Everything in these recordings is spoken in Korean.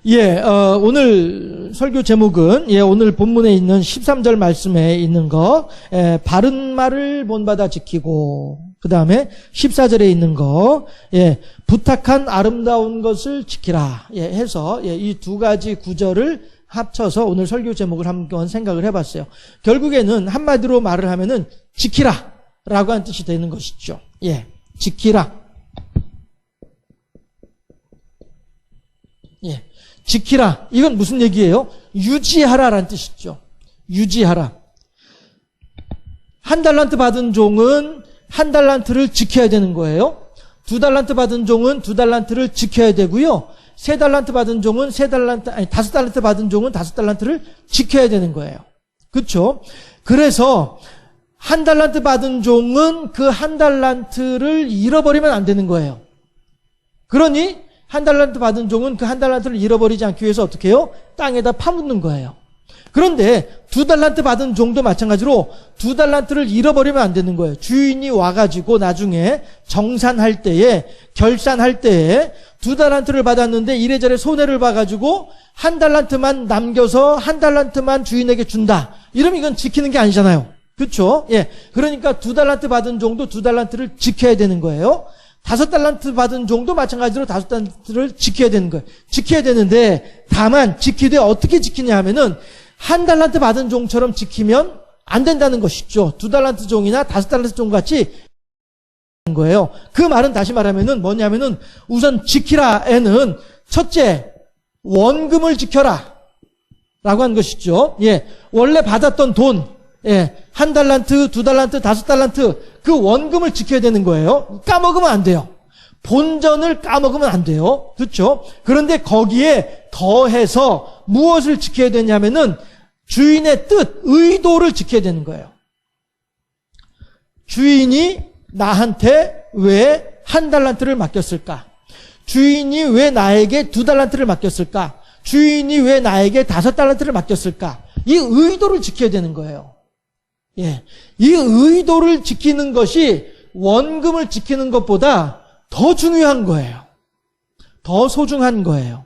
예, 오늘 설교 제목은, 오늘 본문에 있는 13절 말씀에 있는 거, 바른 말을 본받아 지키고, 그 다음에 14절에 있는 거, 부탁한 아름다운 것을 지키라, 해서, 이 두 가지 구절을 합쳐서 오늘 설교 제목을 한번 생각을 해봤어요. 결국에는 한마디로 말을 하면은, 지키라! 라고 한 뜻이 되는 것이죠. 지키라. 지키라. 이건 무슨 얘기예요? 유지하라라는 뜻이죠. 유지하라. 한 달란트 받은 종은 한 달란트를 지켜야 되는 거예요. 두 달란트 받은 종은 두 달란트를 지켜야 되고요. 세 달란트 받은 종은 다섯 달란트 받은 종은 다섯 달란트를 지켜야 되는 거예요. 그렇죠? 그래서 한 달란트 받은 종은 그 한 달란트를 잃어버리면 안 되는 거예요. 그러니 한 달란트 받은 종은 그 한 달란트를 잃어버리지 않기 위해서 어떻게 해요? 땅에다 파묻는 거예요. 그런데 두 달란트 받은 종도 마찬가지로 두 달란트를 잃어버리면 안 되는 거예요. 주인이 와가지고 나중에 정산할 때에, 결산할 때에 두 달란트를 받았는데 이래저래 손해를 봐가지고 한 달란트만 남겨서 한 달란트만 주인에게 준다. 이러면 이건 지키는 게 아니잖아요. 그렇죠? 그러니까 두 달란트 받은 종도 두 달란트를 지켜야 되는 거예요. 다섯 달란트 받은 종도 마찬가지로 다섯 달란트를 지켜야 되는 거예요. 지켜야 되는데 다만 지키되 어떻게 지키냐 하면은 한 달란트 받은 종처럼 지키면 안 된다는 것이죠. 두 달란트 종이나 다섯 달란트 종 같이 거예요. 그 말은 다시 말하면은 뭐냐면은 우선 지키라에는 첫째 원금을 지켜라 라고 한 것이죠. 원래 받았던 돈 한 달란트, 두 달란트, 다섯 달란트 그 원금을 지켜야 되는 거예요. 까먹으면 안 돼요. 본전을 까먹으면 안 돼요. 그렇죠? 그런데 거기에 더해서 무엇을 지켜야 되냐면은 주인의 뜻, 의도를 지켜야 되는 거예요. 주인이 나한테 왜 한 달란트를 맡겼을까? 주인이 왜 나에게 두 달란트를 맡겼을까? 주인이 왜 나에게 다섯 달란트를 맡겼을까? 이 의도를 지켜야 되는 거예요. 이 의도를 지키는 것이 원금을 지키는 것보다 더 중요한 거예요. 더 소중한 거예요.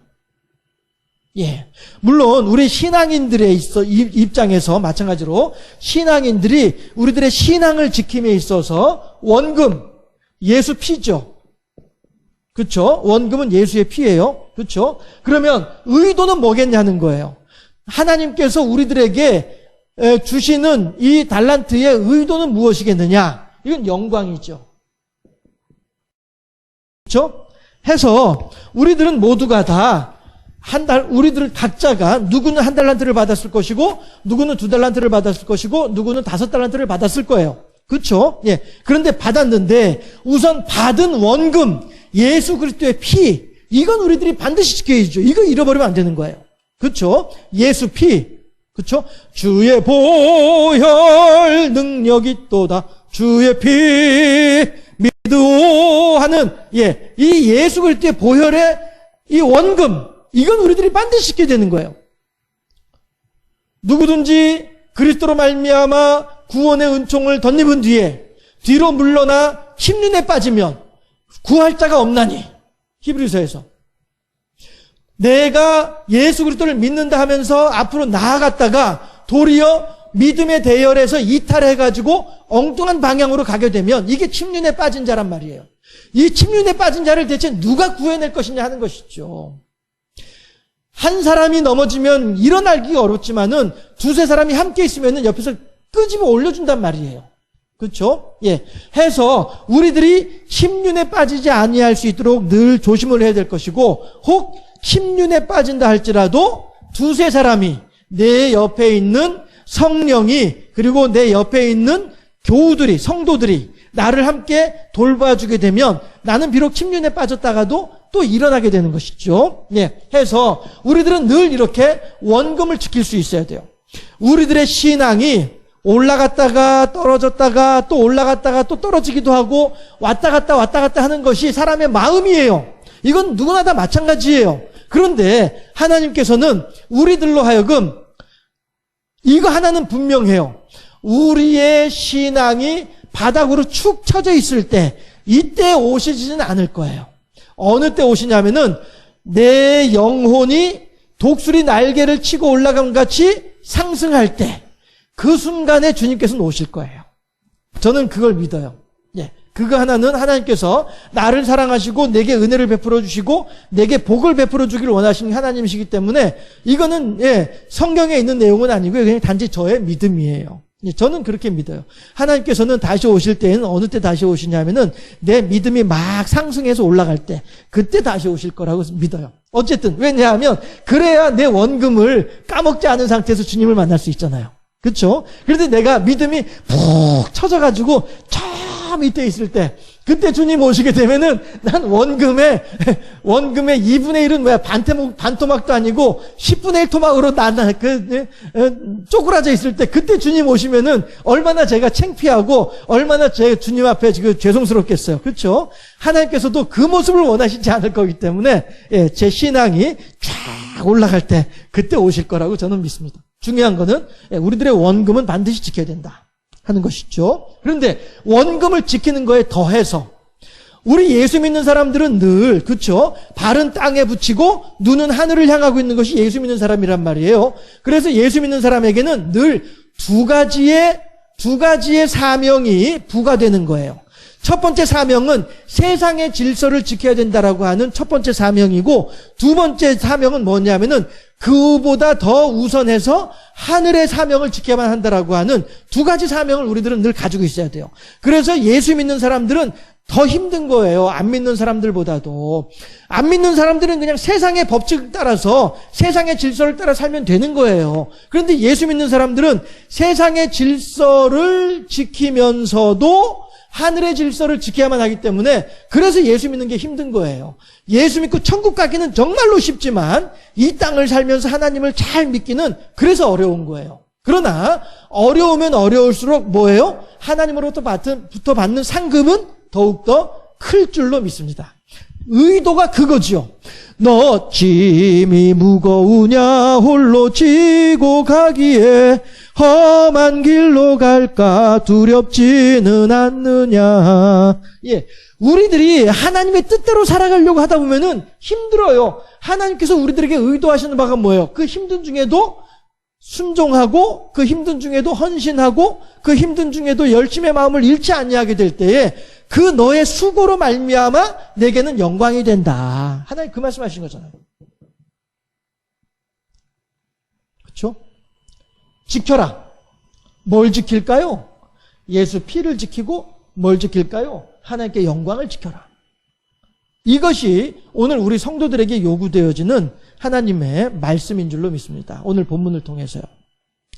물론 우리 신앙인들의 입장에서 마찬가지로 신앙인들이 우리들의 신앙을 지킴에 있어서 원금, 예수 피죠. 그렇죠? 원금은 예수의 피예요. 그렇죠? 그러면 의도는 뭐겠냐는 거예요. 하나님께서 우리들에게 주시는 이 달란트의 의도는 무엇이겠느냐? 이건 영광이죠. 그렇죠? 해서 우리들은 모두가 다 우리들 각자가 누구는 한 달란트를 받았을 것이고 누구는 두 달란트를 받았을 것이고 누구는 다섯 달란트를 받았을 거예요. 그렇죠? 그런데 받았는데 우선 받은 원금, 예수 그리스도의 피, 이건 우리들이 반드시 지켜야죠. 이거 잃어버리면 안 되는 거예요. 그렇죠? 예수 피. 그렇죠? 주의 보혈 능력이 있도다. 주의 피 믿으오 하는 이 예수 그리스도의 보혈의 이 원금, 이건 우리들이 반드시 지켜야 되는 거예요. 누구든지 그리스도로 말미암아 구원의 은총을 덧입은 뒤로 물러나 심륜에 빠지면 구할 자가 없나니. 히브리서에서 내가 예수 그리스도를 믿는다 하면서 앞으로 나아갔다가 도리어 믿음의 대열에서 이탈해가지고 엉뚱한 방향으로 가게 되면 이게 침륜에 빠진 자란 말이에요. 이 침륜에 빠진 자를 대체 누가 구해낼 것이냐 하는 것이죠. 한 사람이 넘어지면 일어나기가 어렵지만은 두세 사람이 함께 있으면은 옆에서 끄집어 올려준단 말이에요. 그렇죠? 해서 우리들이 침륜에 빠지지 아니할 수 있도록 늘 조심을 해야 될 것이고, 혹 침륜에 빠진다 할지라도 두세 사람이 내 옆에 있는 성령이 그리고 내 옆에 있는 교우들이 성도들이 나를 함께 돌봐주게 되면 나는 비록 침륜에 빠졌다가도 또 일어나게 되는 것이죠. 해서 우리들은 늘 이렇게 원금을 지킬 수 있어야 돼요. 우리들의 신앙이 올라갔다가 떨어졌다가 또 올라갔다가 또 떨어지기도 하고 왔다 갔다 하는 것이 사람의 마음이에요. 이건 누구나 다 마찬가지예요. 그런데 하나님께서는 우리들로 하여금 이거 하나는 분명해요. 우리의 신앙이 바닥으로 축 처져 있을 때 이때 오시지는 않을 거예요. 어느 때 오시냐면은 내 영혼이 독수리 날개를 치고 올라감 같이 상승할 때 그 순간에 주님께서는 오실 거예요. 저는 그걸 믿어요. 예. 그거 하나는 하나님께서 나를 사랑하시고 내게 은혜를 베풀어 주시고 내게 복을 베풀어 주기를 원하시는 하나님이시기 때문에 이거는 성경에 있는 내용은 아니고요. 그냥 단지 저의 믿음이에요. 저는 그렇게 믿어요. 하나님께서는 다시 오실 때에는 어느 때 다시 오시냐면은 내 믿음이 막 상승해서 올라갈 때 그때 다시 오실 거라고 믿어요. 어쨌든 왜냐하면 그래야 내 원금을 까먹지 않은 상태에서 주님을 만날 수 있잖아요. 그렇죠? 그런데 내가 믿음이 푹 쳐져가지고 저 밑에 있을 때 그때 주님 오시게 되면은 난 원금의 2분의 1은 뭐야 반토막도 아니고 10분의 1 토막으로 쪼그라져 있을 때 그때 주님 오시면은 얼마나 제가 창피하고 얼마나 제 주님 앞에 지금 죄송스럽겠어요. 그렇죠? 하나님께서도 그 모습을 원하시지 않을 거기 때문에 제 신앙이 쫙 올라갈 때 그때 오실 거라고 저는 믿습니다. 중요한 거는 우리들의 원금은 반드시 지켜야 된다 하는 것이죠. 그런데 원금을 지키는 거에 더해서 우리 예수 믿는 사람들은 늘 그렇죠. 발은 땅에 붙이고 눈은 하늘을 향하고 있는 것이 예수 믿는 사람이란 말이에요. 그래서 예수 믿는 사람에게는 늘 두 가지의 사명이 부과되는 거예요. 첫 번째 사명은 세상의 질서를 지켜야 된다라고 하는 첫 번째 사명이고 두 번째 사명은 뭐냐면은 그보다 더 우선해서 하늘의 사명을 지켜야만 한다라고 하는 두 가지 사명을 우리들은 늘 가지고 있어야 돼요. 그래서 예수 믿는 사람들은 더 힘든 거예요. 안 믿는 사람들보다도. 안 믿는 사람들은 그냥 세상의 법칙을 따라서 세상의 질서를 따라 살면 되는 거예요. 그런데 예수 믿는 사람들은 세상의 질서를 지키면서도 하늘의 질서를 지켜야만 하기 때문에 그래서 예수 믿는 게 힘든 거예요. 예수 믿고 천국 가기는 정말로 쉽지만 이 땅을 살면서 하나님을 잘 믿기는 그래서 어려운 거예요. 그러나 어려우면 어려울수록 뭐예요? 하나님으로부터 받는 상급은 더욱더 클 줄로 믿습니다. 의도가 그거지요. 너 짐이 무거우냐 홀로 지고 가기에 험한 길로 갈까 두렵지는 않느냐. 예, 우리들이 하나님의 뜻대로 살아가려고 하다 보면은 힘들어요. 하나님께서 우리들에게 의도하시는 바가 뭐예요? 그 힘든 중에도 순종하고 그 힘든 중에도 헌신하고 그 힘든 중에도 열심의 마음을 잃지 아니하게 될 때에 그 너의 수고로 말미암아 내게는 영광이 된다. 하나님 그 말씀하신 거잖아요. 그렇죠? 지켜라. 뭘 지킬까요? 예수 피를 지키고 뭘 지킬까요? 하나님께 영광을 지켜라. 이것이 오늘 우리 성도들에게 요구되어지는 하나님의 말씀인 줄로 믿습니다. 오늘 본문을 통해서요.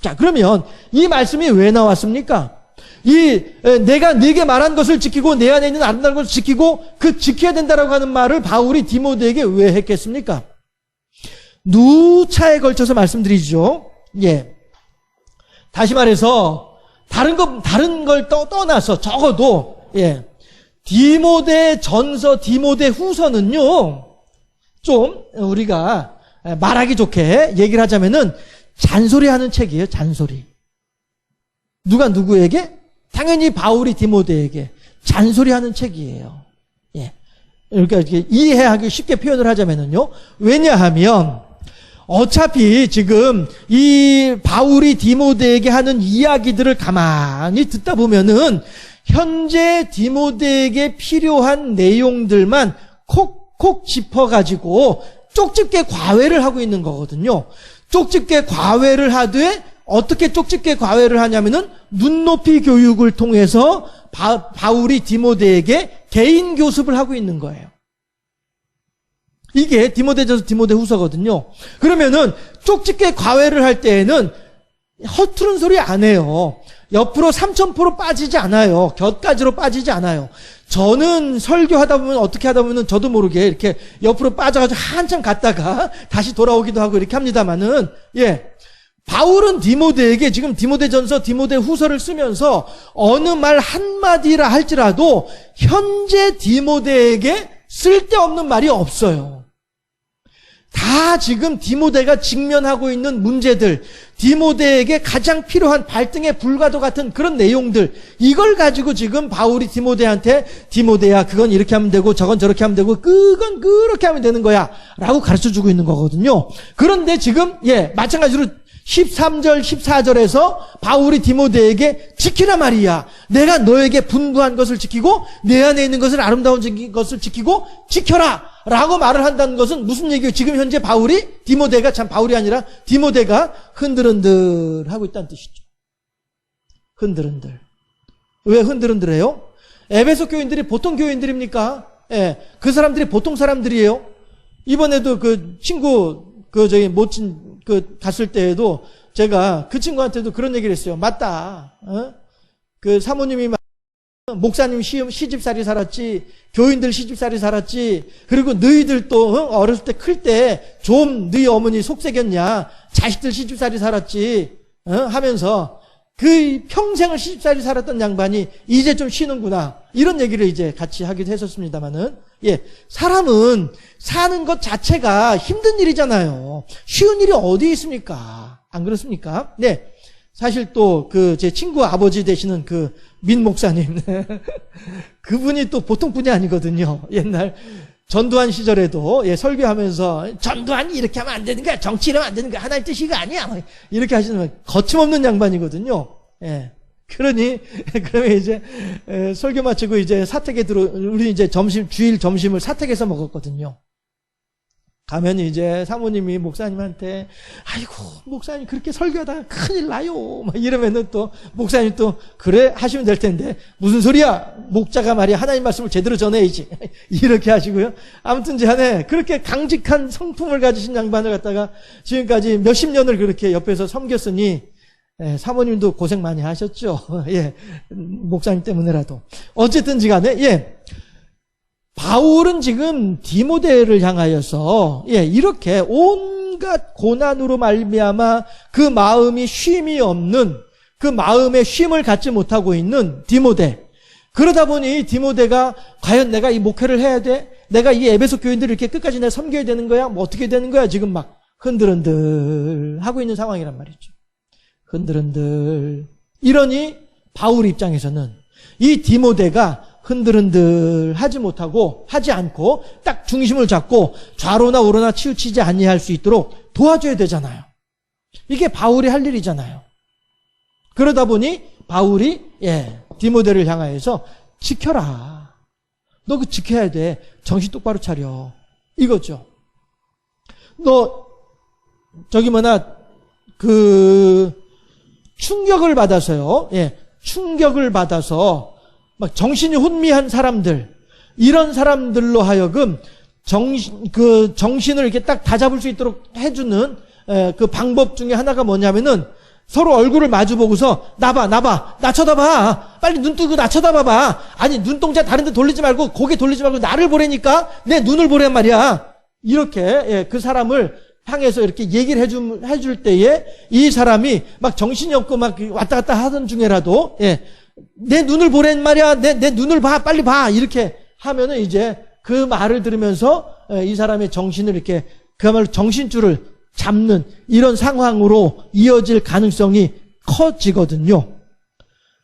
자, 그러면 이 말씀이 왜 나왔습니까? 내가 네게 말한 것을 지키고 내 안에 있는 아름다운 것을 지키고 그 지켜야 된다라고 하는 말을 바울이 디모데에게 왜 했겠습니까? 누차에 걸쳐서 말씀드리죠. 예. 다시 말해서 다른 걸 떠나서 적어도 예. 디모데 전서, 디모데 후서는요. 좀 우리가 말하기 좋게 얘기를 하자면은 잔소리하는 책이에요. 잔소리. 누가 누구에게? 당연히 바울이 디모데에게 잔소리하는 책이에요. 예. 그러니까 이렇게 이해하기 쉽게 표현을 하자면은요. 왜냐하면 어차피 지금 이 바울이 디모데에게 하는 이야기들을 가만히 듣다 보면은 현재 디모데에게 필요한 내용들만 콕콕 짚어가지고 쪽집게 과외를 하고 있는 거거든요. 쪽집게 과외를 하되 어떻게 쪽집게 과외를 하냐면은 눈높이 교육을 통해서 바울이 디모데에게 개인 교습을 하고 있는 거예요. 이게 디모데전서 디모데 후서거든요. 그러면은 쪽집게 과외를 할 때에는 허투른 소리 안 해요. 옆으로 3000% 빠지지 않아요. 곁가지로 빠지지 않아요. 저는 설교하다 보면 어떻게 하다 보면 저도 모르게 이렇게 옆으로 빠져가지고 한참 갔다가 다시 돌아오기도 하고 이렇게 합니다만은 예. 바울은 디모데에게 지금 디모데전서 디모데 후서를 쓰면서 어느 말 한마디라 할지라도 현재 디모데에게 쓸데없는 말이 없어요. 다 지금 디모데가 직면하고 있는 문제들, 디모데에게 가장 필요한 발등의 불과도 같은 그런 내용들, 이걸 가지고 지금 바울이 디모데한테 디모데야 그건 이렇게 하면 되고 저건 저렇게 하면 되고 그건 그렇게 하면 되는 거야 라고 가르쳐주고 있는 거거든요. 그런데 지금 마찬가지로 13절 14절에서 바울이 디모데에게 지키라 말이야. 내가 너에게 분부한 것을 지키고 내 안에 있는 것을 아름다운 것을 지키고 지켜라 라고 말을 한다는 것은 무슨 얘기예요? 지금 현재 디모데가 참 바울이 아니라 디모데가 흔들흔들 하고 있다는 뜻이죠. 흔들흔들. 왜 흔들흔들해요? 에베소 교인들이 보통 교인들입니까? 그 사람들이 보통 사람들이에요. 이번에도 그 친구 모친 갔을 때에도 제가 그 친구한테도 그런 얘기를 했어요. 맞다. 그 사모님이 목사님 시집살이 살았지, 교인들 시집살이 살았지, 그리고 너희들 또 어렸을 때 클 때 좀 너희 어머니 속색였냐, 자식들 시집살이 살았지 하면서 그 평생을 시집살이 살았던 양반이 이제 좀 쉬는구나, 이런 얘기를 이제 같이 하기도 했었습니다만은, 사람은 사는 것 자체가 힘든 일이잖아요. 쉬운 일이 어디 있습니까? 안 그렇습니까? 사실 또 제 친구 아버지 되시는 그 민 목사님 그분이 또 보통 분이 아니거든요. 옛날 전두환 시절에도 설교하면서 전두환이 이렇게 하면 안 되는 거야, 정치 이러면 안 되는 거야, 하나의 뜻이 이거 아니야, 이렇게 하시는 거침없는 양반이거든요. 그러면 이제 설교 마치고 이제 사택에 우리 이제 주일 점심을 사택에서 먹었거든요. 가면 이제 사모님이 목사님한테 아이고 목사님 그렇게 설교하다가 큰일 나요 막 이러면은 또 목사님 또 그래 하시면 될 텐데 무슨 소리야, 목자가 말이야 하나님 말씀을 제대로 전해야지 이렇게 하시고요. 아무튼 제안에 그렇게 강직한 성품을 가지신 양반을 갖다가 지금까지 몇십 년을 그렇게 옆에서 섬겼으니 사모님도 고생 많이 하셨죠. 목사님 때문에라도. 어쨌든지 간에 바울은 지금 디모데를 향하여서 이렇게 온갖 고난으로 말미암아 그 마음이 쉼이 없는, 그 마음에 쉼을 갖지 못하고 있는 디모데, 그러다 보니 디모데가 과연 내가 이 목회를 해야 돼? 내가 이 에베소 교인들을 이렇게 끝까지 내가 섬겨야 되는 거야? 뭐 어떻게 되는 거야? 지금 막 흔들흔들 하고 있는 상황이란 말이죠. 흔들흔들. 이러니 바울 입장에서는 이 디모데가 흔들흔들 하지 않고 딱 중심을 잡고 좌로나 우로나 치우치지 아니할 수 있도록 도와줘야 되잖아요. 이게 바울이 할 일이잖아요. 그러다 보니 바울이 디모데를 향하여서 지켜라. 너 그거 지켜야 돼. 정신 똑바로 차려. 이거죠. 너 충격을 받아서요. 충격을 받아서 막 정신이 혼미한 사람들, 이런 사람들로 하여금 정신을 이렇게 딱 다잡을 수 있도록 해주는 그 방법 중에 하나가 뭐냐면은 서로 얼굴을 마주보고서 나 쳐다봐. 빨리 눈 뜨고 나 쳐다봐봐. 아니 눈동자 다른 데 돌리지 말고 고개 돌리지 말고 나를 보라니까 내 눈을 보란 말이야. 이렇게 그 사람을 향해서 이렇게 얘기를 해줄 때에 이 사람이 막 정신이 없고 막 왔다 갔다 하던 중에라도 내 눈을 보란 말이야. 내 눈을 봐. 빨리 봐. 이렇게 하면은 이제 그 말을 들으면서 이 사람의 정신을 이렇게 그야말로 정신줄을 잡는 이런 상황으로 이어질 가능성이 커지거든요.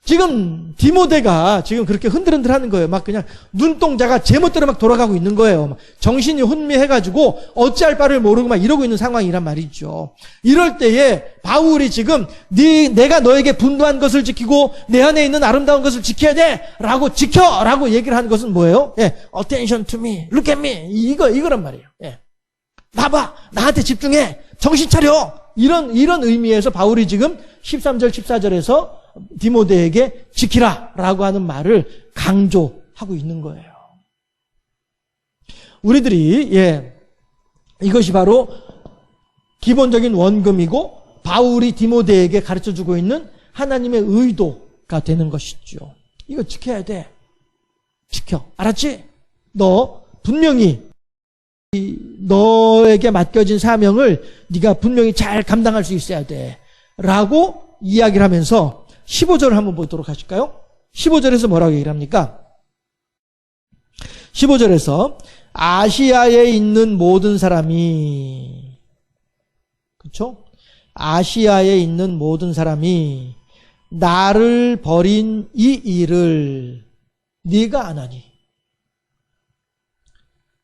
지금 디모데가 지금 그렇게 흔들흔들 하는 거예요. 막 그냥 눈동자가 제멋대로 막 돌아가고 있는 거예요. 정신이 혼미해가지고 어찌할 바를 모르고 막 이러고 있는 상황이란 말이죠. 이럴 때에 바울이 지금 내가 너에게 분부한 것을 지키고 내 안에 있는 아름다운 것을 지켜야 돼 라고 지켜라고 얘기를 하는 것은 뭐예요? Attention to me, look at me, 이거란 말이에요. 봐봐, 나한테 집중해, 정신 차려, 이런 의미에서 바울이 지금 13절 14절에서 디모데에게 지키라 라고 하는 말을 강조하고 있는 거예요. 우리들이 이것이 바로 기본적인 원금이고 바울이 디모데에게 가르쳐주고 있는 하나님의 의도가 되는 것이죠. 이거 지켜야 돼. 지켜. 알았지? 너 분명히 너에게 맡겨진 사명을 네가 분명히 잘 감당할 수 있어야 돼 라고 이야기를 하면서 15절을 한번 보도록 하실까요? 15절에서 뭐라고 얘기를 합니까? 15절에서 아시아에 있는 모든 사람이, 그렇죠? 아시아에 있는 모든 사람이 나를 버린 이 일을 네가 안 하니.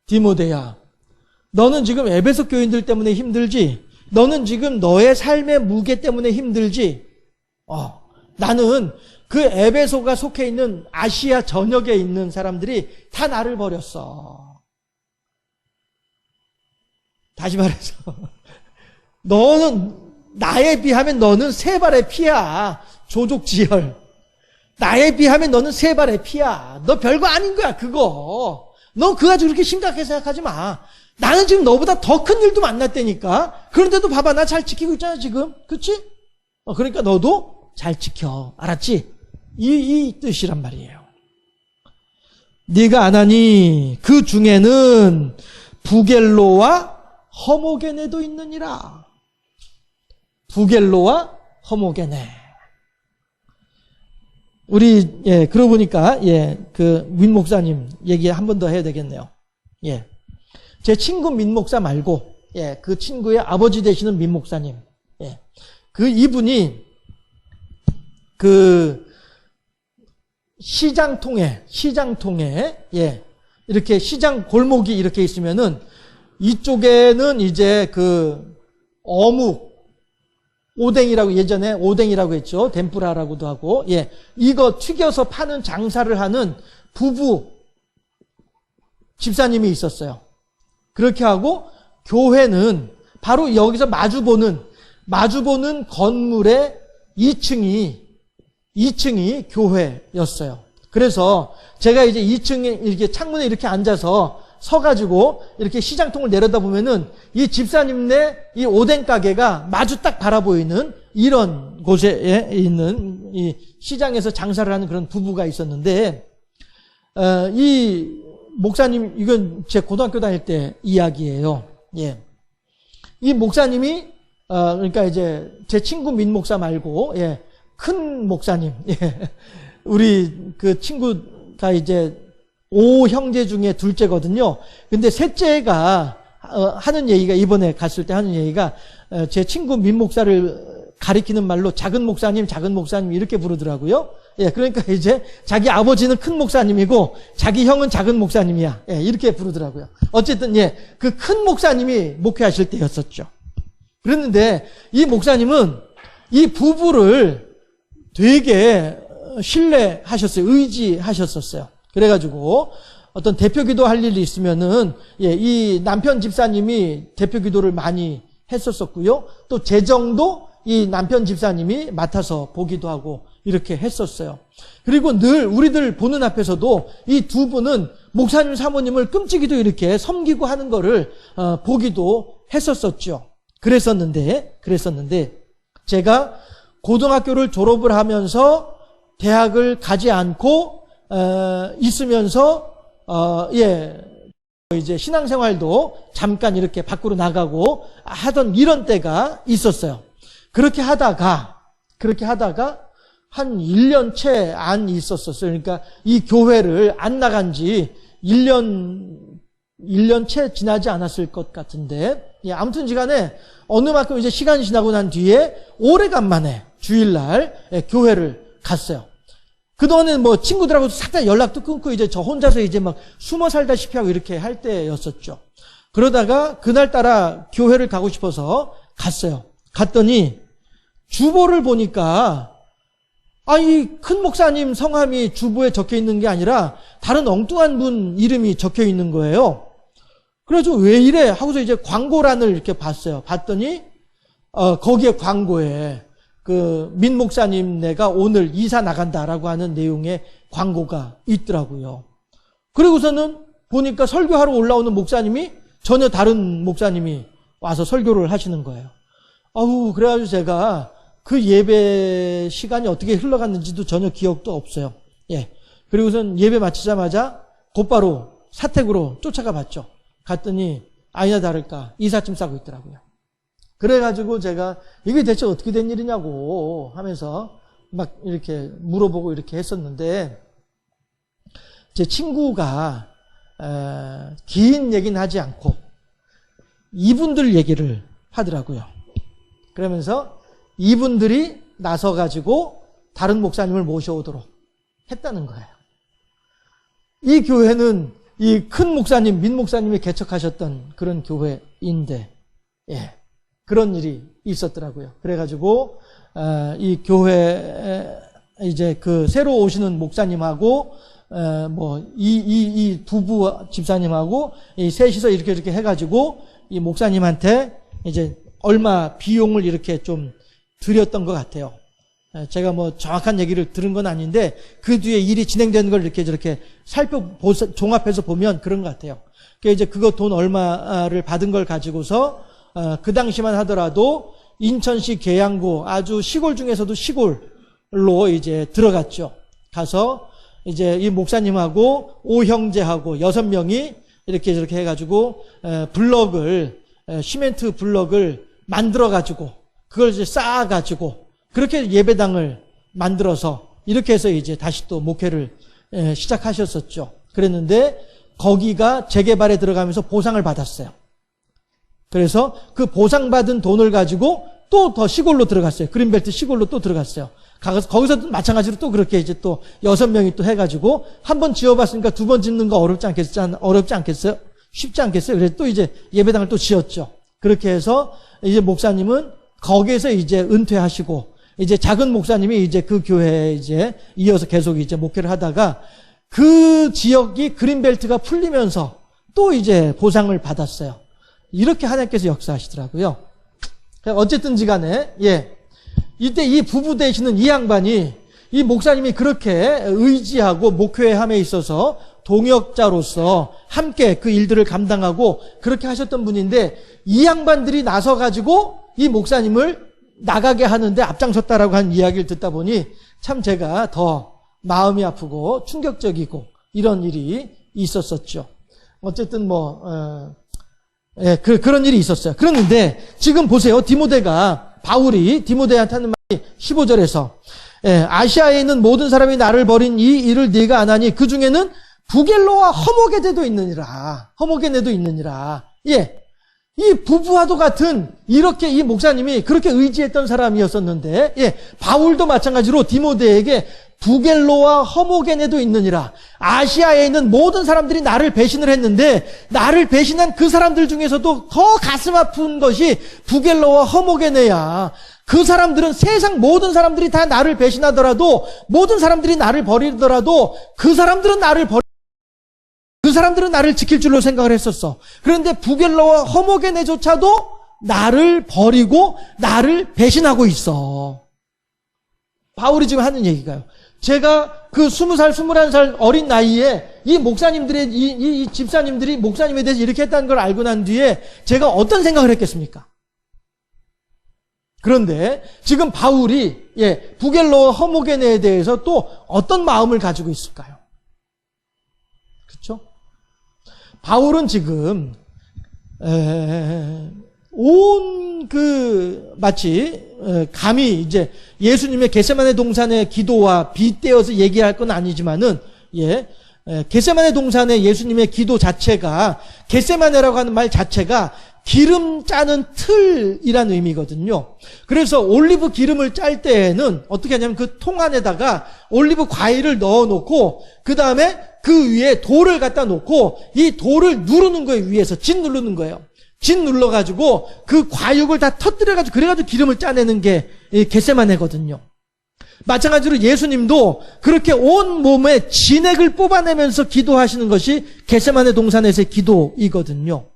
디모데야, 너는 지금 에베소 교인들 때문에 힘들지? 너는 지금 너의 삶의 무게 때문에 힘들지? 나는 그 에베소가 속해 있는 아시아 전역에 있는 사람들이 다 나를 버렸어. 다시 말해서 너는, 나에 비하면 너는 세 발의 피야. 조족지혈. 나에 비하면 너는 세 발의 피야. 너 별거 아닌 거야, 그거. 너 그거 가지고 그렇게 심각하게 생각하지 마. 나는 지금 너보다 더 큰 일도 만났다니까. 그런데도 봐봐, 나 잘 지키고 있잖아, 지금. 그치? 그러니까 너도 잘 지켜. 알았지? 이 뜻이란 말이에요. 네가 안 하니 그 중에는 부겔로와 허모게네도 있느니라. 부겔로와 허모게네. 우리, 그러고 보니까, 그, 민 목사님 얘기 한 번 더 해야 되겠네요. 제 친구 민 목사 말고, 그 친구의 아버지 되시는 민 목사님. 그 이분이, 그, 시장통에, 이렇게 시장 골목이 이렇게 있으면은, 이쪽에는 이제 그, 어묵, 오뎅이라고, 예전에 오뎅이라고 했죠. 덴뿌라라고도 하고, 이거 튀겨서 파는 장사를 하는 부부 집사님이 있었어요. 그렇게 하고, 교회는 바로 여기서 마주보는 건물의 2층이 교회였어요. 그래서 제가 이제 2층에 이렇게 창문에 이렇게 앉아서 서가지고 이렇게 시장통을 내려다보면은 이 집사님네 이 오뎅 가게가 마주 딱 바라보이는 이런 곳에 있는 이 시장에서 장사를 하는 그런 부부가 있었는데, 이 목사님, 이건 제 고등학교 다닐 때 이야기예요. 이 목사님이, 그러니까 이제 제 친구 민 목사 말고, 큰 목사님, 우리 그 친구가 이제 5형제 중에 둘째거든요. 근데 셋째가 하는 얘기가, 이번에 갔을 때 하는 얘기가, 제 친구 민 목사를 가리키는 말로 작은 목사님 이렇게 부르더라고요. 그러니까 이제 자기 아버지는 큰 목사님이고 자기 형은 작은 목사님이야. 이렇게 부르더라고요. 어쨌든 그 큰 목사님이 목회하실 때였었죠. 그랬는데 이 목사님은 이 부부를 되게 신뢰하셨어요. 의지하셨었어요. 그래가지고 어떤 대표기도 할 일이 있으면은 이 남편 집사님이 대표기도를 많이 했었었고요. 또 재정도 이 남편 집사님이 맡아서 보기도 하고 이렇게 했었어요. 그리고 늘 우리들 보는 앞에서도 이 두 분은 목사님 사모님을 끔찍이도 이렇게 섬기고 하는 거를 보기도 했었었죠. 그랬었는데 제가 고등학교를 졸업을 하면서 대학을 가지 않고 있으면서 이제 신앙생활도 잠깐 이렇게 밖으로 나가고 하던 이런 때가 있었어요. 그렇게 하다가 한 1년 채 안 있었었어요. 그러니까 이 교회를 안 나간 지 1년 채 지나지 않았을 것 같은데, 아무튼 시간에 어느 만큼 이제 시간이 지나고 난 뒤에 오래간만에 주일날 교회를 갔어요. 그동안은 뭐 친구들하고 싹 다 연락도 끊고 이제 저 혼자서 이제 막 숨어 살다시피 하고 이렇게 할 때였었죠. 그러다가 그날따라 교회를 가고 싶어서 갔어요. 갔더니 주보를 보니까 이 큰 목사님 성함이 주보에 적혀 있는 게 아니라 다른 엉뚱한 분 이름이 적혀 있는 거예요. 그래서 왜 이래 하고서 이제 광고란을 이렇게 봤어요. 봤더니 거기에 광고에 그 민 목사님 내가 오늘 이사 나간다라고 하는 내용의 광고가 있더라고요. 그리고서는 보니까 설교하러 올라오는 목사님이 전혀 다른 목사님이 와서 설교를 하시는 거예요. 그래가지고 제가 그 예배 시간이 어떻게 흘러갔는지도 전혀 기억도 없어요. 그리고선 예배 마치자마자 곧바로 사택으로 쫓아가 봤죠. 갔더니 아니나 다를까 이삿짐 싸고 있더라고요. 그래가지고 제가 이게 대체 어떻게 된 일이냐고 하면서 막 이렇게 물어보고 이렇게 했었는데, 제 친구가 긴 얘기는 하지 않고 이분들 얘기를 하더라고요. 그러면서 이분들이 나서가지고 다른 목사님을 모셔오도록 했다는 거예요. 이 교회는 이 큰 목사님, 민 목사님이 개척하셨던 그런 교회인데, 예, 그런 일이 있었더라고요. 그래가지고, 이 교회, 이제 그 새로 오시는 목사님하고, 이 부부 집사님하고, 이 셋이서 이렇게 해가지고, 이 목사님한테 이제 얼마 비용을 이렇게 좀 드렸던 것 같아요. 제가 뭐 정확한 얘기를 들은 건 아닌데 그 뒤에 일이 진행되는 걸 이렇게 저렇게 종합해서 보면 그런 것 같아요. 그러니까 이제 그거 돈 얼마를 받은 걸 가지고서 그 당시만 하더라도 인천시 계양구 아주 시골 중에서도 시골로 이제 들어갔죠. 가서 이제 이 목사님하고 오형제하고 6명이 이렇게 저렇게 해가지고 시멘트 블럭을 만들어가지고 그걸 이제 쌓아가지고 그렇게 예배당을 만들어서 이렇게 해서 이제 다시 또 목회를 시작하셨었죠. 그랬는데 거기가 재개발에 들어가면서 보상을 받았어요. 그래서 그 보상받은 돈을 가지고 또 더 시골로 들어갔어요. 그린벨트 시골로 또 들어갔어요. 거기서 마찬가지로 또 그렇게 이제 또 6명이 또 해가지고 한 번 지어봤으니까 두 번 짓는 거 어렵지 않겠어요? 쉽지 않겠어요? 그래서 또 이제 예배당을 또 지었죠. 그렇게 해서 이제 목사님은 거기에서 이제 은퇴하시고 이제 작은 목사님이 이제 그 교회에 이제 이어서 계속 이제 목회를 하다가 그 지역이 그린벨트가 풀리면서 또 이제 보상을 받았어요. 이렇게 하나님께서 역사하시더라고요. 어쨌든지 간에, 예. 이때 이 부부 되시는 이 양반이 이 목사님이 그렇게 의지하고 목회함에 있어서 동역자로서 함께 그 일들을 감당하고 그렇게 하셨던 분인데 이 양반들이 나서가지고 이 목사님을 나가게 하는데 앞장섰다라고 하는 이야기를 듣다 보니 참 제가 더 마음이 아프고 충격적이고 이런 일이 있었었죠. 어쨌든 그런 일이 있었어요. 그런데 지금 보세요. 바울이 디모데한테 하는 말이 15절에서 아시아에 있는 모든 사람이 나를 버린 이 일을 네가 안 하니 그 중에는 부겔로와 허모게네도 있느니라. 예. 이 부부와도 같은 이렇게 이 목사님이 그렇게 의지했던 사람이었었는데, 예, 바울도 마찬가지로 디모데에게 부겔로와 허모게네도 있느니라. 아시아에 있는 모든 사람들이 나를 배신을 했는데 나를 배신한 그 사람들 중에서도 더 가슴 아픈 것이 부겔로와 허모게네야. 그 사람들은 세상 모든 사람들이 다 나를 배신하더라도 모든 사람들이 나를 버리더라도 그 사람들은 나를 지킬 줄로 생각을 했었어. 그런데 부겔로와 허모게네조차도 나를 버리고 나를 배신하고 있어. 바울이 지금 하는 얘기가요. 제가 그 20살, 21살 어린 나이에 이 목사님들의, 이 집사님들이 목사님에 대해서 이렇게 했다는 걸 알고 난 뒤에 제가 어떤 생각을 했겠습니까? 그런데 지금 바울이, 부겔로와 허모게네에 대해서 또 어떤 마음을 가지고 있을까요? 그렇죠? 바울은 지금 마치 감히 이제 예수님의 겟세마네 동산의 기도와 빗대어서 얘기할 건 아니지만은 겟세마네 동산의 예수님의 기도 자체가 겟세마네라고 하는 말 자체가 기름 짜는 틀이라는 의미거든요. 그래서 올리브 기름을 짤 때에는 어떻게 하냐면 그 통 안에다가 올리브 과일을 넣어놓고 그 다음에 그 위에 돌을 갖다 놓고 이 돌을 누르는 거예요. 위에서 진 누르는 거예요. 진 눌러가지고 그 과육을 다 터뜨려가지고 그래가지고 기름을 짜내는 게 겟세마네거든요. 마찬가지로 예수님도 그렇게 온 몸에 진액을 뽑아내면서 기도하시는 것이 겟세마네 동산에서의 기도이거든요.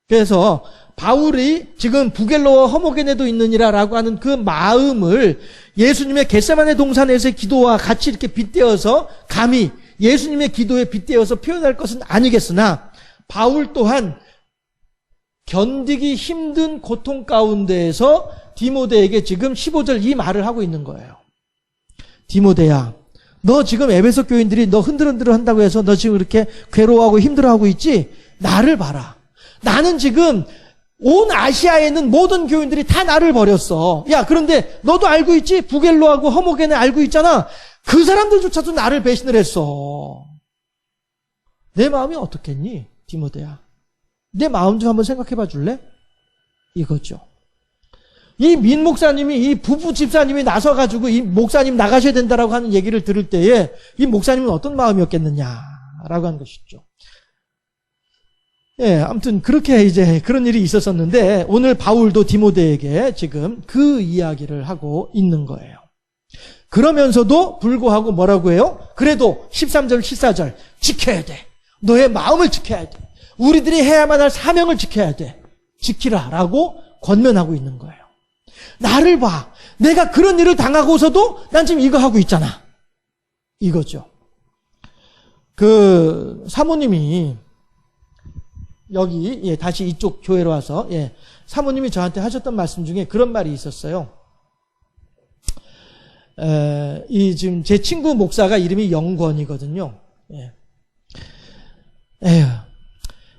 그래서 바울이 지금 부겔로와 허모게네도 있느니라라고 하는 그 마음을 예수님의 겟세마네 동산에서의 기도와 같이 이렇게 빗대어서 감히 예수님의 기도에 빗대어서 표현할 것은 아니겠으나 바울 또한 견디기 힘든 고통 가운데에서 디모데에게 지금 15절 이 말을 하고 있는 거예요. 디모데야, 너 지금 에베소 교인들이 너 흔들흔들 한다고 해서 너 지금 이렇게 괴로워하고 힘들어하고 있지? 나를 봐라. 나는 지금 온 아시아에 있는 모든 교인들이 다 나를 버렸어. 야, 그런데 너도 알고 있지? 부겔로하고 허모게네 알고 있잖아. 그 사람들조차도 나를 배신을 했어. 내 마음이 어떻겠니? 디모데야. 내 마음 좀 한번 생각해 봐 줄래? 이거죠. 이 민 목사님이, 이 부부 집사님이 나서가지고 이 목사님 나가셔야 된다라고 하는 얘기를 들을 때에 이 목사님은 어떤 마음이었겠느냐라고 하는 것이죠. 예, 아무튼 그렇게 이제 그런 일이 있었었는데 오늘 바울도 디모데에게 지금 그 이야기를 하고 있는 거예요. 그러면서도 불구하고 뭐라고 해요? 그래도 13절, 14절 지켜야 돼. 너의 마음을 지켜야 돼. 우리들이 해야만 할 사명을 지켜야 돼. 지키라라고 권면하고 있는 거예요. 나를 봐. 내가 그런 일을 당하고서도 난 지금 이거 하고 있잖아. 이거죠. 그 사모님이 여기 다시 이쪽 교회로 와서 사모님이 저한테 하셨던 말씀 중에 그런 말이 있었어요. 이 지금 제 친구 목사가 이름이 영권이거든요. 에휴,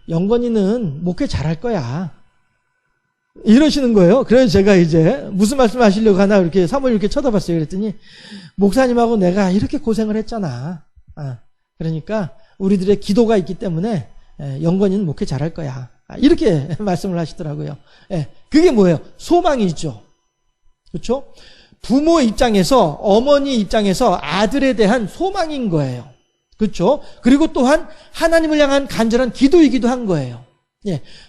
영권이는 목회 잘할 거야. 이러시는 거예요. 그래서 제가 이제 무슨 말씀 하시려고 하나 이렇게 사모님 이렇게 쳐다봤어요. 그랬더니 목사님하고 내가 이렇게 고생을 했잖아. 그러니까 우리들의 기도가 있기 때문에 영권이는 목회 잘할 거야. 이렇게 말씀을 하시더라고요. 그게 뭐예요? 소망이죠. 그렇죠? 부모 입장에서, 어머니 입장에서 아들에 대한 소망인 거예요. 그렇죠? 그리고 또한 하나님을 향한 간절한 기도이기도 한 거예요.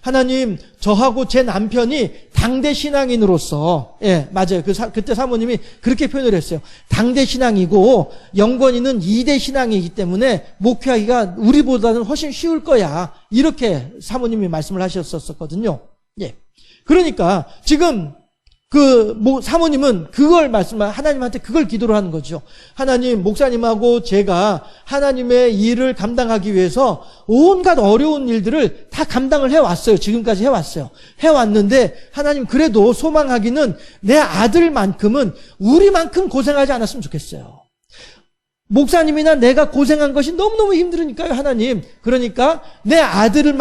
하나님, 저하고 제 남편이 당대 신앙인으로서, 맞아요. 그때 사모님이 그렇게 표현을 했어요. 당대 신앙이고, 영권이는 2대 신앙이기 때문에 목회하기가 우리보다는 훨씬 쉬울 거야. 이렇게 사모님이 말씀을 하셨었거든요. 그러니까, 지금, 사모님은 그걸 하나님한테 그걸 기도를 하는 거죠. 하나님, 목사님하고 제가 하나님의 일을 감당하기 위해서 온갖 어려운 일들을 다 감당을 해왔어요. 지금까지 해왔어요. 해왔는데, 하나님 그래도 소망하기는 내 아들만큼은 우리만큼 고생하지 않았으면 좋겠어요. 목사님이나 내가 고생한 것이 너무너무 힘들으니까요, 하나님. 그러니까 내 아들은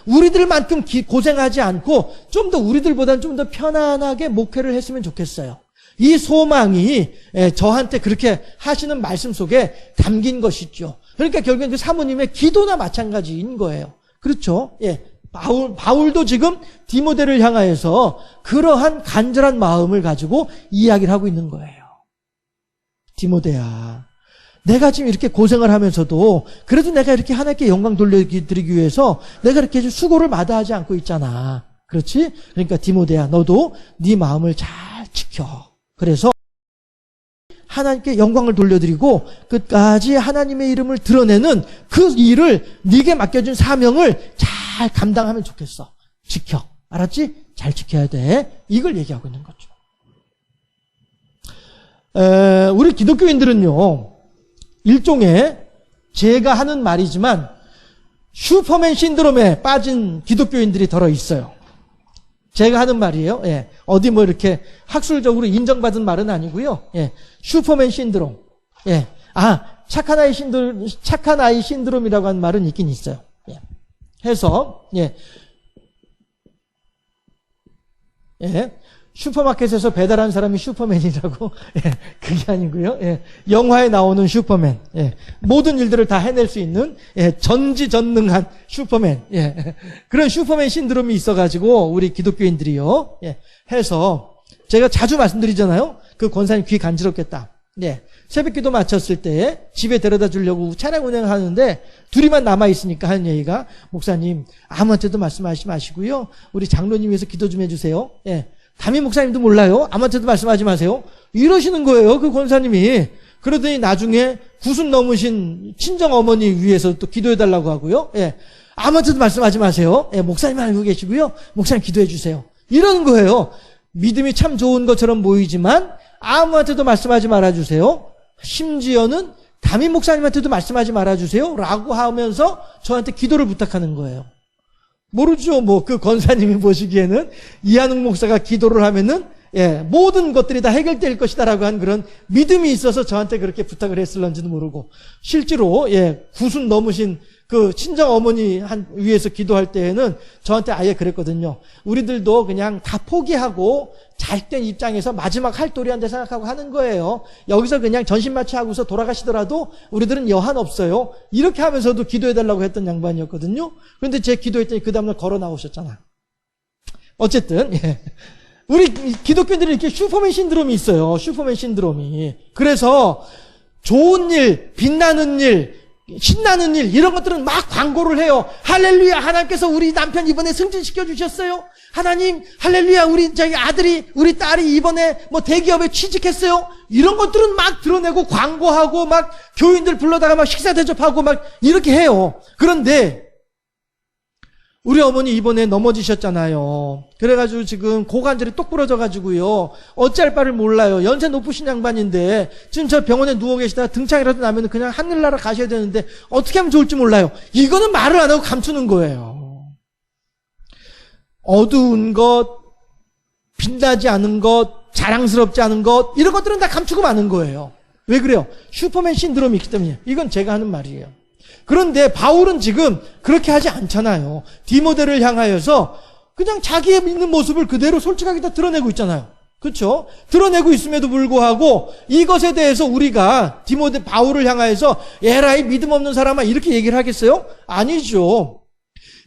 우리들만큼 고생하지 않고 좀 더 우리들보다는 좀 더 편안하게 목회를 했으면 좋겠어요. 이 소망이 저한테 그렇게 하시는 말씀 속에 담긴 것이죠. 그러니까 결국엔 그 사모님의 기도나 마찬가지인 거예요. 그렇죠? 바울도 지금 디모데를 향하여서 그러한 간절한 마음을 가지고 이야기를 하고 있는 거예요. 디모데야, 내가 지금 이렇게 고생을 하면서도 그래도 내가 이렇게 하나님께 영광 돌려드리기 위해서 내가 이렇게 수고를 마다하지 않고 있잖아. 그렇지? 그러니까 디모데야, 너도 네 마음을 잘 지켜. 그래서 하나님께 영광을 돌려드리고 끝까지 하나님의 이름을 드러내는 그 일을, 네게 맡겨준 사명을 잘 감당하면 좋겠어. 지켜. 알았지? 잘 지켜야 돼. 이걸 얘기하고 있는 거죠. 우리 기독교인들은요, 일종의 제가 하는 말이지만 슈퍼맨 신드롬에 빠진 기독교인들이 덜어 있어요. 제가 하는 말이에요. 어디 이렇게 학술적으로 인정받은 말은 아니고요. 슈퍼맨 신드롬. 착한 아이 신드롬이라고 하는 말은 있긴 있어요. 해서 슈퍼마켓에서 배달한 사람이 슈퍼맨이라고. 그게 아니고요. 영화에 나오는 슈퍼맨. 모든 일들을 다 해낼 수 있는 전지전능한 슈퍼맨. 그런 슈퍼맨 신드롬이 있어가지고 우리 기독교인들이요. 해서 제가 자주 말씀드리잖아요. 그 권사님 귀 간지럽겠다. 새벽기도 마쳤을 때 집에 데려다 주려고 차량 운행하는데 둘이만 남아있으니까 하는 얘기가, 목사님 아무한테도 말씀하지 마시고요, 우리 장로님 위해서 기도 좀 해주세요. 담임 목사님도 몰라요. 아무한테도 말씀하지 마세요. 이러시는 거예요, 그 권사님이. 그러더니 나중에 90 넘으신 친정 어머니 위해서 또 기도해달라고 하고요. 아무한테도 말씀하지 마세요. 목사님 알고 계시고요, 목사님 기도해 주세요. 이러는 거예요. 믿음이 참 좋은 것처럼 보이지만 아무한테도 말씀하지 말아주세요. 심지어는 담임 목사님한테도 말씀하지 말아주세요 라고 하면서 저한테 기도를 부탁하는 거예요. 모르죠. 그 권사님이 보시기에는 이한웅 목사가 기도를 하면은 모든 것들이 다 해결될 것이다라고 한 그런 믿음이 있어서 저한테 그렇게 부탁을 했을런지도 모르고, 실제로 90 넘으신 그 친정 어머니 위해서 기도할 때에는 저한테 아예 그랬거든요. 우리들도 그냥 다 포기하고 잘된 입장에서 마지막 할도리한테 생각하고 하는 거예요. 여기서 그냥 전신마취하고서 돌아가시더라도 우리들은 여한 없어요. 이렇게 하면서도 기도해달라고 했던 양반이었거든요. 그런데 제 기도했더니 그 다음날 걸어 나오셨잖아. 어쨌든 우리 기독교인들이 이렇게 슈퍼맨 신드롬이 있어요. 슈퍼맨 신드롬이. 그래서 좋은 일, 빛나는 일, 신나는 일, 이런 것들은 막 광고를 해요. 할렐루야, 하나님께서 우리 남편 이번에 승진시켜 주셨어요. 하나님, 할렐루야, 우리 저희 아들이, 우리 딸이 이번에 뭐 대기업에 취직했어요. 이런 것들은 막 드러내고 광고하고 막 교인들 불러다가 막 식사 대접하고 막 이렇게 해요. 그런데 우리 어머니 이번에 넘어지셨잖아요. 그래가지고 지금 고관절이 똑 부러져가지고요. 어찌할 바를 몰라요. 연세 높으신 양반인데 지금 저 병원에 누워 계시다가 등창이라도 나면 그냥 하늘나라 가셔야 되는데 어떻게 하면 좋을지 몰라요. 이거는 말을 안 하고 감추는 거예요. 어두운 것, 빛나지 않은 것, 자랑스럽지 않은 것, 이런 것들은 다 감추고 마는 거예요. 왜 그래요? 슈퍼맨 신드롬이 있기 때문이에요. 이건 제가 하는 말이에요. 그런데 바울은 지금 그렇게 하지 않잖아요. 디모데를 향하여서 그냥 자기의 믿는 모습을 그대로 솔직하게 다 드러내고 있잖아요. 그렇죠? 드러내고 있음에도 불구하고 이것에 대해서 우리가 디모데 바울을 향하여서 에라이 믿음 없는 사람아 이렇게 얘기를 하겠어요? 아니죠.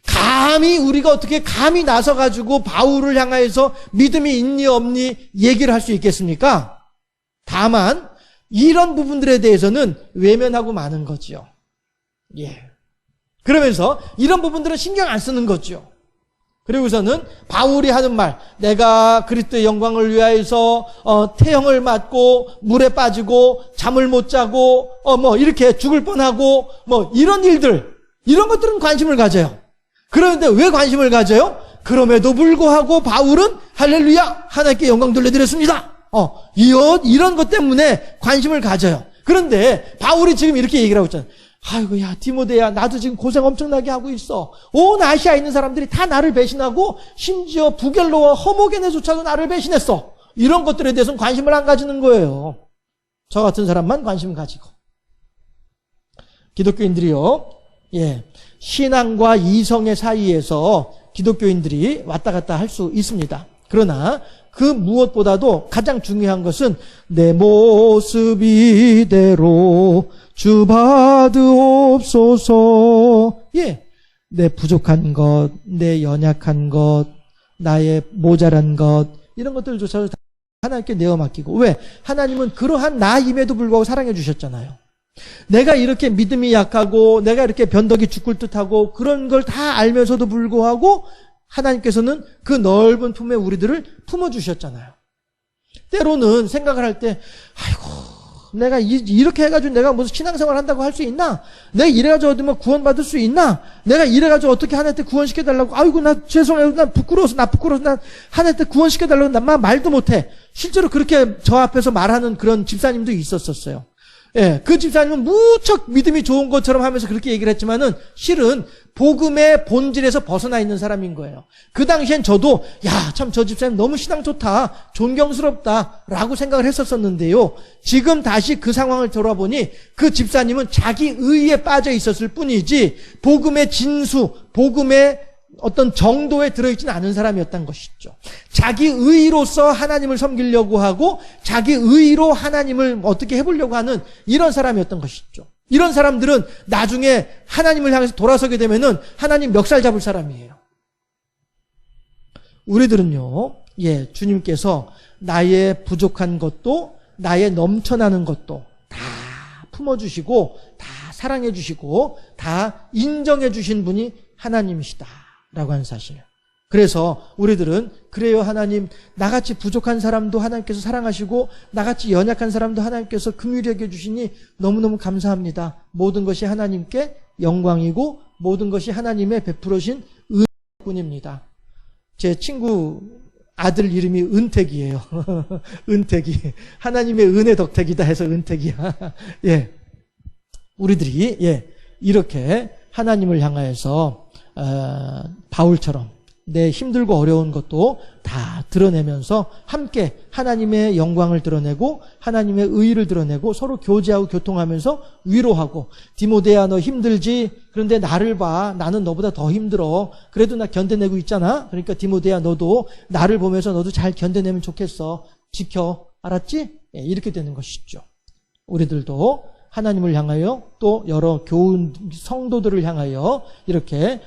감히 우리가 어떻게 감히 나서가지고 바울을 향하여서 믿음이 있니 없니 얘기를 할 수 있겠습니까? 다만 이런 부분들에 대해서는 외면하고 마는 거죠. 예. 그러면서 이런 부분들은 신경 안 쓰는 거죠. 그리고서는 바울이 하는 말, 내가 그리스도의 영광을 위하여서 태형을 맞고 물에 빠지고 잠을 못 자고 뭐 이렇게 죽을 뻔하고 뭐 이런 일들, 이런 것들은 관심을 가져요. 그런데 왜 관심을 가져요? 그럼에도 불구하고 바울은 할렐루야, 하나님께 영광 돌려드렸습니다. 이런 것 때문에 관심을 가져요. 그런데 바울이 지금 이렇게 얘기를 하고 있잖아요. 아이고, 야, 디모데야, 나도 지금 고생 엄청나게 하고 있어. 온 아시아에 있는 사람들이 다 나를 배신하고, 심지어 부겔로와 허모게네조차도 나를 배신했어. 이런 것들에 대해서는 관심을 안 가지는 거예요. 저 같은 사람만 관심을 가지고. 기독교인들이요, 신앙과 이성의 사이에서 기독교인들이 왔다 갔다 할 수 있습니다. 그러나, 그 무엇보다도 가장 중요한 것은 내 모습 이대로 주 받으옵소서. 내 부족한 것, 내 연약한 것, 나의 모자란 것, 이런 것들조차도 다 하나님께 내어 맡기고. 왜? 하나님은 그러한 나임에도 불구하고 사랑해 주셨잖아요. 내가 이렇게 믿음이 약하고 내가 이렇게 변덕이 죽을 듯하고 그런 걸 다 알면서도 불구하고 하나님께서는 그 넓은 품에 우리들을 품어주셨잖아요. 때로는 생각을 할 때, 아이고, 내가 이렇게 해가지고 내가 무슨 신앙생활 한다고 할 수 있나? 내가 이래가지고 얻으면 구원받을 수 있나? 내가 이래가지고 어떻게 하나님한테 구원시켜달라고? 아이고, 나 죄송해요. 나 부끄러워서 나 하나님한테 구원시켜달라고 나 말도 못해. 실제로 그렇게 저 앞에서 말하는 그런 집사님도 있었어요. 그 집사님은 무척 믿음이 좋은 것처럼 하면서 그렇게 얘기를 했지만은 실은 복음의 본질에서 벗어나 있는 사람인 거예요. 그 당시엔 저도 참 저 집사님 너무 신앙 좋다, 존경스럽다 라고 생각을 했었는데요. 지금 다시 그 상황을 돌아보니 그 집사님은 자기 의에 빠져 있었을 뿐이지 복음의 진수, 복음의 어떤 정도에 들어있지는 않은 사람이었다는 것이죠. 자기 의로서 하나님을 섬기려고 하고 자기 의로 하나님을 어떻게 해보려고 하는 이런 사람이었던 것이죠. 이런 사람들은 나중에 하나님을 향해서 돌아서게 되면은 하나님 멱살 잡을 사람이에요. 우리들은요, 주님께서 나의 부족한 것도 나의 넘쳐나는 것도 다 품어주시고 다 사랑해주시고 다 인정해주신 분이 하나님이시다 라고 하는 사실. 그래서 우리들은 그래요, 하나님, 나같이 부족한 사람도 하나님께서 사랑하시고 나같이 연약한 사람도 하나님께서 긍휼히 여겨주시니 너무너무 감사합니다. 모든 것이 하나님께 영광이고 모든 것이 하나님의 베풀어신 은혜뿐입니다. 제 친구 아들 이름이 은택이에요. 은택이. 하나님의 은혜 덕택이다 해서 은택이야. 우리들이 이렇게 하나님을 향하여서 바울처럼 내 힘들고 어려운 것도 다 드러내면서 함께 하나님의 영광을 드러내고 하나님의 의의를 드러내고 서로 교제하고 교통하면서 위로하고, 디모데야 너 힘들지? 그런데 나를 봐. 나는 너보다 더 힘들어. 그래도 나 견뎌내고 있잖아. 그러니까 디모데야 너도 나를 보면서 너도 잘 견뎌내면 좋겠어. 지켜. 알았지? 예, 이렇게 되는 것이죠. 우리들도 하나님을 향하여 또 여러 교훈 성도들을 향하여 이렇게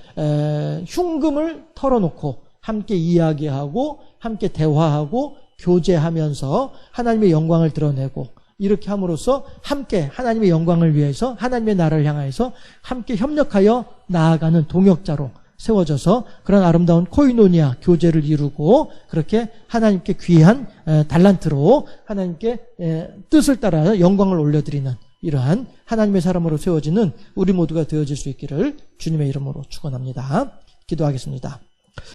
흉금을 털어놓고 함께 이야기하고 함께 대화하고 교제하면서 하나님의 영광을 드러내고, 이렇게 함으로써 함께 하나님의 영광을 위해서 하나님의 나라를 향해서 함께 협력하여 나아가는 동역자로 세워져서 그런 아름다운 코이노니아 교제를 이루고, 그렇게 하나님께 귀한 달란트로 하나님께 뜻을 따라 영광을 올려드리는 이러한 하나님의 사람으로 세워지는 우리 모두가 되어질 수 있기를 주님의 이름으로 축원합니다. 기도하겠습니다.